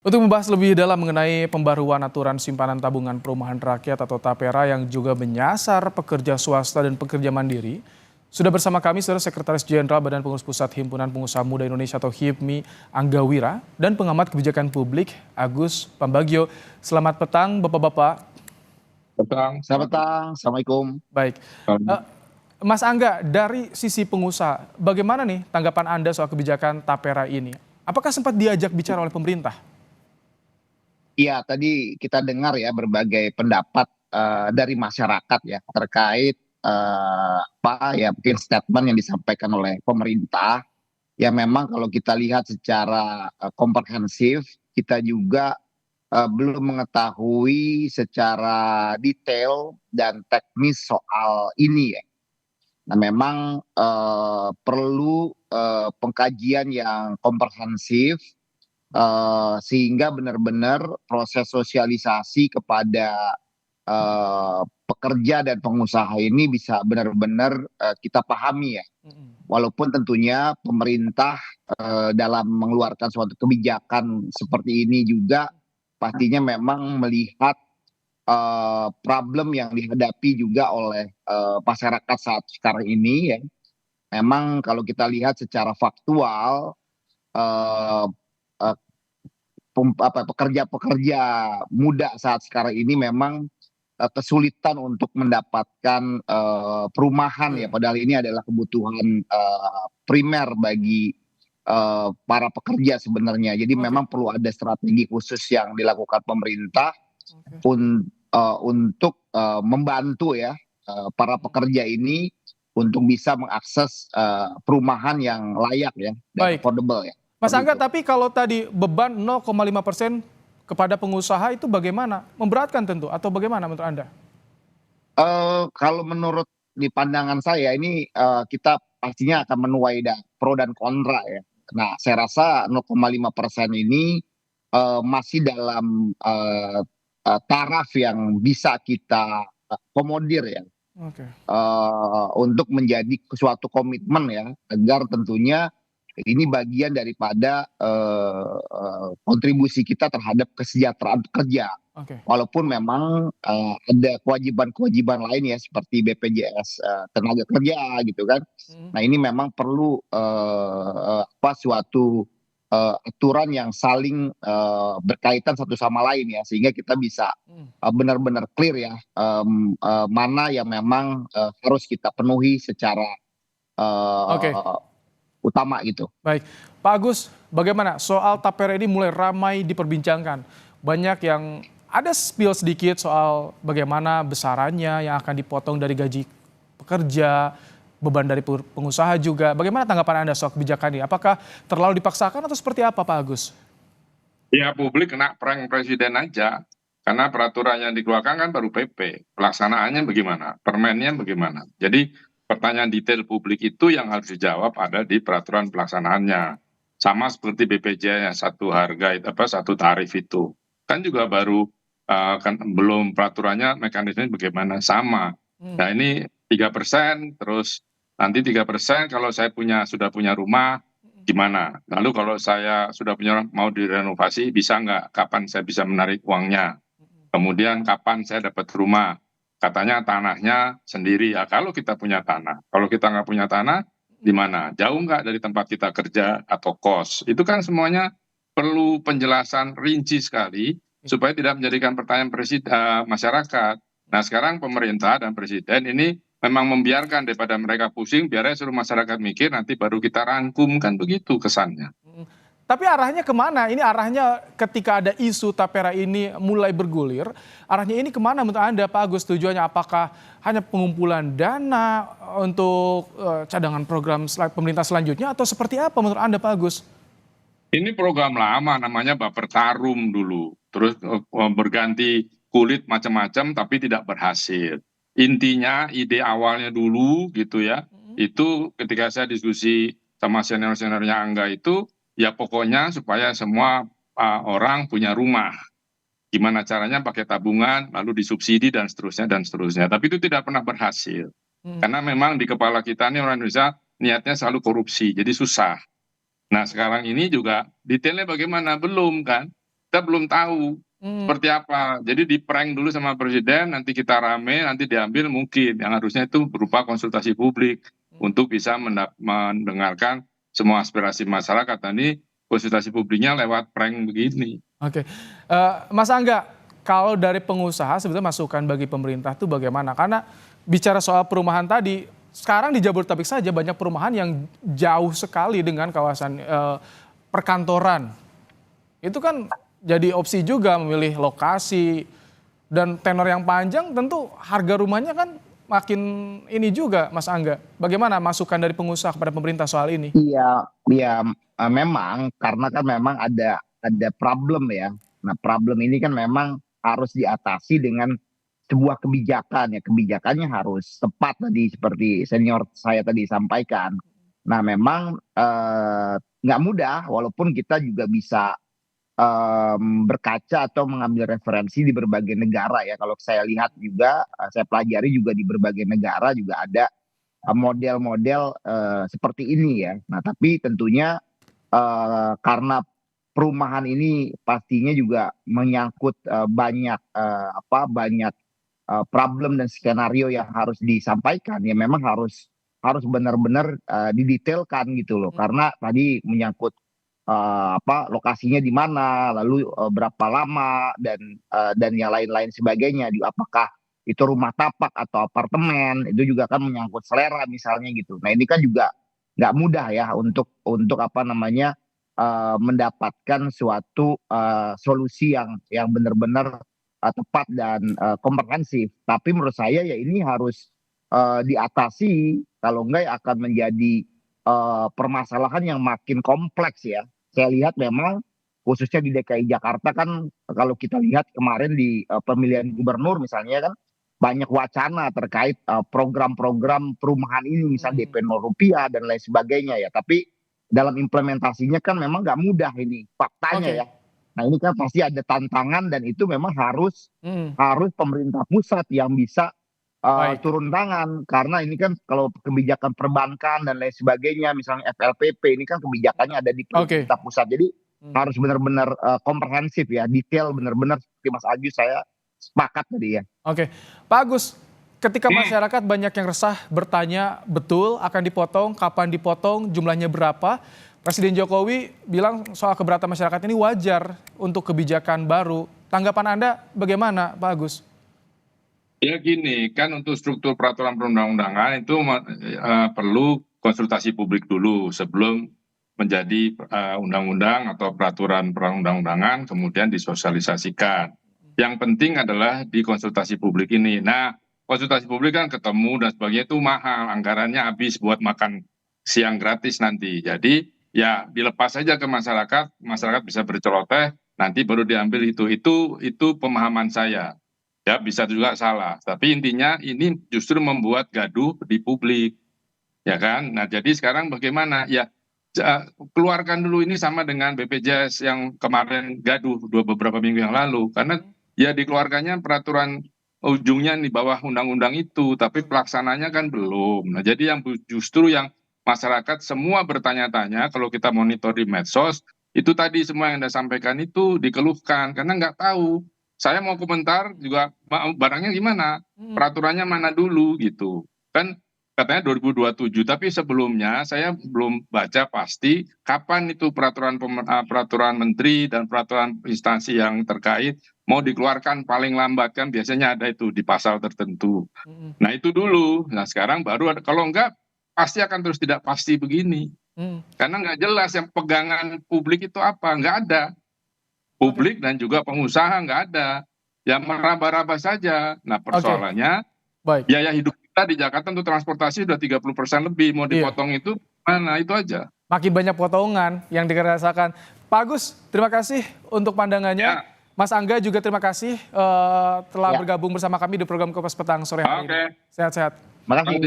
Untuk membahas lebih dalam mengenai pembaruan aturan simpanan tabungan perumahan rakyat atau TAPERA yang juga menyasar pekerja swasta dan pekerja mandiri, sudah bersama kami Saudara Sekretaris Jenderal Badan Pengurus Pusat Himpunan Pengusaha Muda Indonesia atau HIPMI Angga Wira dan pengamat kebijakan publik Agus Pambagio. Selamat petang Bapak-bapak. Petang, Selamat petang, Assalamualaikum. Baik. Eh, Mas Angga, dari sisi pengusaha, bagaimana nih tanggapan Anda soal kebijakan TAPERA ini? Apakah sempat diajak bicara oleh pemerintah? Iya, tadi kita dengar ya berbagai pendapat dari masyarakat ya terkait apa ya mungkin statement yang disampaikan oleh pemerintah. Ya memang kalau kita lihat secara komprehensif, kita juga belum mengetahui secara detail dan teknis soal ini ya. Nah memang perlu pengkajian yang komprehensif sehingga benar-benar proses sosialisasi kepada pekerja dan pengusaha ini bisa benar-benar kita pahami ya. Walaupun tentunya pemerintah dalam mengeluarkan suatu kebijakan seperti ini juga pastinya memang melihat problem yang dihadapi juga oleh masyarakat saat sekarang ini ya. Memang kalau kita lihat secara faktual eh, eh, pekerja-pekerja muda saat sekarang ini memang kesulitan untuk mendapatkan perumahan ya, padahal ini adalah kebutuhan primer bagi para pekerja sebenarnya. Jadi memang perlu ada strategi khusus yang dilakukan pemerintah untuk membantu ya para pekerja ini untuk bisa mengakses perumahan yang layak ya dan Baik. affordable ya. Mas Angga, Begitu. tapi kalau tadi beban 0,5% kepada pengusaha itu bagaimana? Memberatkan tentu atau bagaimana menurut Anda? Kalau menurut di pandangan saya ini kita pastinya akan menuai pro dan kontra ya. Nah, saya rasa 0,5% ini masih dalam taraf yang bisa kita akomodir ya. Oke. Untuk menjadi suatu komitmen ya, agar tentunya ini bagian daripada kontribusi kita terhadap kesejahteraan pekerja. Oke. Walaupun memang ada kewajiban-kewajiban lain ya seperti BPJS tenaga kerja gitu kan. Nah ini memang perlu suatu aturan yang saling berkaitan satu sama lain ya, sehingga kita bisa benar-benar clear ya mana yang memang harus kita penuhi secara Oke. utama gitu. Baik, Pak Agus, bagaimana soal TAPERA ini mulai ramai diperbincangkan? Banyak yang ada spill sedikit soal bagaimana besarannya yang akan dipotong dari gaji pekerja, beban dari pengusaha juga. Bagaimana tanggapan Anda soal kebijakan ini? Apakah terlalu dipaksakan atau seperti apa, Pak Agus? ya publik kena prank presiden aja. Karena peraturan yang dikeluarkan kan baru PP. Pelaksanaannya bagaimana? Permennya bagaimana? Jadi pertanyaan detail publik itu yang harus dijawab ada di peraturan pelaksanaannya. Sama seperti BPJS satu harga satu tarif itu. Kan juga baru kan belum peraturannya mekanismenya bagaimana sama. Nah ini 3%, terus nanti 3% kalau saya sudah punya rumah gimana? Lalu kalau saya sudah punya mau direnovasi bisa nggak? Kapan saya bisa menarik uangnya? Kemudian kapan saya dapat rumah? Katanya tanahnya sendiri ya. Kalau kita punya tanah, kalau kita nggak punya tanah, di mana? Jauh nggak dari tempat kita kerja atau kos? Itu kan semuanya perlu penjelasan rinci sekali supaya tidak menjadikan pertanyaan masyarakat. Nah sekarang pemerintah dan presiden ini memang membiarkan daripada mereka pusing, biarnya seluruh masyarakat mikir, nanti baru kita rangkum, kan begitu kesannya. Tapi arahnya kemana? Ini arahnya ketika ada isu TAPERA ini mulai bergulir, arahnya ini kemana menurut Anda Pak Agus? Tujuannya apakah hanya pengumpulan dana untuk cadangan program pemerintah selanjutnya atau seperti apa menurut Anda Pak Agus? Ini program lama namanya Bapertarum dulu, terus berganti kulit macam-macam tapi tidak berhasil. Intinya ide awalnya dulu gitu ya, itu ketika saya diskusi sama senior-seniornya Angga itu, ya pokoknya supaya semua orang punya rumah. Gimana caranya pakai tabungan, lalu disubsidi dan seterusnya dan seterusnya. Tapi itu tidak pernah berhasil. Karena memang di kepala kita nih orang Indonesia niatnya selalu korupsi, jadi susah. Nah sekarang ini juga detailnya bagaimana? Belum kan. kita belum tahu seperti apa. Jadi di prank dulu sama presiden, nanti kita rame, nanti diambil mungkin. Yang harusnya itu berupa konsultasi publik untuk bisa mendengarkan semua aspirasi masyarakat. Nah, ini konsultasi publiknya lewat prank begini. Oke, Mas Angga, kalau dari pengusaha sebetulnya masukan bagi pemerintah itu bagaimana? Karena bicara soal perumahan tadi, sekarang di Jabodetabek saja banyak perumahan yang jauh sekali dengan kawasan perkantoran. Itu kan jadi opsi juga memilih lokasi dan tenor yang panjang, tentu harga rumahnya kan makin ini juga, Mas Angga. Bagaimana masukan dari pengusaha kepada pemerintah soal ini? Iya, iya, memang karena kan memang ada problem ya. Nah, problem ini kan memang harus diatasi dengan sebuah kebijakan ya. Kebijakannya harus tepat tadi seperti senior saya tadi sampaikan. Nah, memang nggak mudah walaupun kita juga bisa berkaca atau mengambil referensi di berbagai negara ya. Kalau saya lihat juga, saya pelajari juga di berbagai negara juga ada model-model seperti ini ya. Nah, tapi tentunya karena perumahan ini pastinya juga menyangkut banyak banyak problem dan skenario yang harus disampaikan ya, memang harus benar-benar didetailkan gitu loh, karena tadi menyangkut lokasinya di mana, lalu berapa lama dan yang lain-lain sebagainya. Apakah itu rumah tapak atau apartemen, itu juga kan menyangkut selera misalnya gitu. Nah, ini kan juga nggak mudah ya untuk mendapatkan suatu solusi yang benar-benar tepat dan komprehensif. Tapi menurut saya ya ini harus diatasi, kalau enggak ya akan menjadi permasalahan yang makin kompleks ya. Saya lihat memang khususnya di DKI Jakarta kan, kalau kita lihat kemarin di pemilihan gubernur misalnya kan banyak wacana terkait program-program perumahan ini, misalnya DP 0 rupiah dan lain sebagainya ya. Tapi dalam implementasinya kan memang nggak mudah ini faktanya ya. Nah, ini kan pasti ada tantangan dan itu memang harus pemerintah pusat yang bisa turun tangan, karena ini kan kalau kebijakan perbankan dan lain sebagainya, misalnya FLPP ini kan kebijakannya ada di pemerintah pusat. Jadi harus benar-benar komprehensif ya, detail benar-benar seperti Mas Agus, saya sepakat tadi ya. Oke, Pak Agus, ketika masyarakat banyak yang resah bertanya betul akan dipotong, kapan dipotong, jumlahnya berapa, Presiden Jokowi bilang soal keberatan masyarakat ini wajar untuk kebijakan baru. Tanggapan Anda bagaimana, Pak Agus? Ya gini, kan untuk struktur peraturan perundang-undangan itu perlu konsultasi publik dulu sebelum menjadi undang-undang atau peraturan perundang-undangan, kemudian disosialisasikan. Yang penting adalah di konsultasi publik ini. Nah, konsultasi publik kan ketemu dan sebagainya itu mahal, anggarannya habis buat makan siang gratis nanti. Jadi ya dilepas saja ke masyarakat, masyarakat bisa berceloteh, nanti baru diambil itu. Itu pemahaman saya. Ya bisa juga salah, tapi intinya ini justru membuat gaduh di publik, ya kan? Nah, jadi sekarang bagaimana? Ya keluarkan dulu ini sama dengan BPJS yang kemarin gaduh beberapa minggu yang lalu, karena ya dikeluarkannya peraturan ujungnya di bawah undang-undang itu, tapi pelaksananya kan belum. Nah, jadi yang justru yang masyarakat semua bertanya-tanya, kalau kita monitor di medsos, itu tadi semua yang Anda sampaikan itu dikeluhkan karena nggak tahu. Saya mau komentar juga barangnya gimana, peraturannya mana dulu gitu. Kan katanya 2027, tapi sebelumnya saya belum baca pasti kapan itu peraturan menteri dan peraturan instansi yang terkait mau dikeluarkan paling lambat, kan biasanya ada itu di pasal tertentu. Nah, itu dulu. Nah, sekarang baru ada, kalau enggak pasti akan terus tidak pasti begini. Karena nggak jelas yang pegangan publik itu apa, nggak ada. Publik dan juga pengusaha nggak ada, ya meraba-raba saja. Nah, persoalannya biaya hidup kita di Jakarta untuk transportasi sudah 30% lebih, mau dipotong itu mana, itu aja. Makin banyak potongan yang dirasakan. Pak Agus, terima kasih untuk pandangannya. Mas Angga juga terima kasih telah bergabung bersama kami di program Kompas Petang sore hari ini. Sehat-sehat. Makasih.